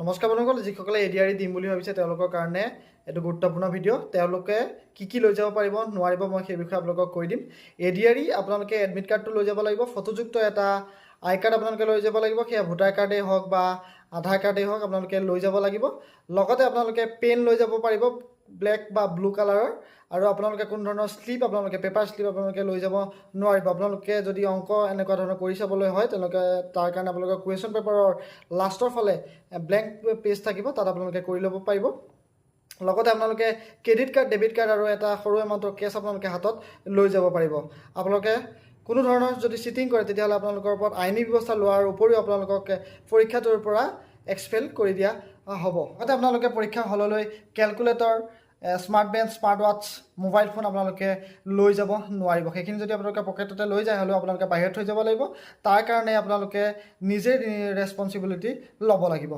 নমস্কাৰ বন্ধুসকল, যিসকলে এডিআৰই দিম বুলি ভাবিছে তেওঁলোকৰ কাৰণে এইটো গুৰুত্বপূৰ্ণ ভিডিঅ'। তেওঁলোকে কি লৈ যাব পাৰিব নোৱাৰিব মই সেই বিষয়ে আপোনালোকক কৈ দিম। এডিআৰই আপোনালোকে এডমিট কাৰ্ডটো লৈ যাব লাগিব, ফটোযুক্ত এটা আই কাৰ্ড আপোনালোকে লৈ যাব লাগিব, সেয়া ভোটাৰ কাৰ্ডেই হওক বা আধাৰ কাৰ্ডেই হওক আপোনালোকে লৈ যাব লাগিব। লগতে আপোনালোকে পেন লৈ যাব পাৰিব, ব্লেক বা ব্লু কালাৰৰ, আৰু আপোনালোকে কোনো ধৰণৰ শ্লিপ আপোনালোকে পেপাৰ শ্লিপ আপোনালোকে লৈ যাব নোৱাৰিব। আপোনালোকে যদি অংক এনেকুৱা ধৰণৰ কৰি চাবলৈ হয় তেওঁলোকে তাৰ কাৰণে আপোনালোকৰ কুৱেশ্যন পেপাৰৰ লাষ্টৰ ফালে ব্লেংক পেজ থাকিব, তাত আপোনালোকে কৰি ল'ব পাৰিব। লগতে আপোনালোকে ক্ৰেডিট কাৰ্ড, ডেবিট কাৰ্ড আৰু এটা সৰু এমাউণ্টৰ কেছ আপোনালোকে হাতত লৈ যাব পাৰিব। আপোনালোকে কোনো ধৰণৰ যদি চিটিং কৰে তেতিয়াহ'লে আপোনালোকৰ ওপৰত আইনী ব্যৱস্থা লোৱাৰ উপৰিও আপোনালোকক পৰীক্ষাটোৰ পৰা এক্সপেল কৰি দিয়া হ'ব। লগতে আপোনালোকে পৰীক্ষা হললৈ কেলকুলেটৰ, স্মাৰ্ট বেঞ্চ, স্মাৰ্ট ৱাটচ, মোবাইল ফোন আপোনালোকে লৈ যাব নোৱাৰিব। সেইখিনি যদি আপোনালোকে পকেটতে লৈ যায় হ'লেও আপোনালোকে বাহিৰত থৈ যাব লাগিব। তাৰ কাৰণে আপোনালোকে নিজেই ৰেছপনচিবিলিটি ল'ব লাগিব।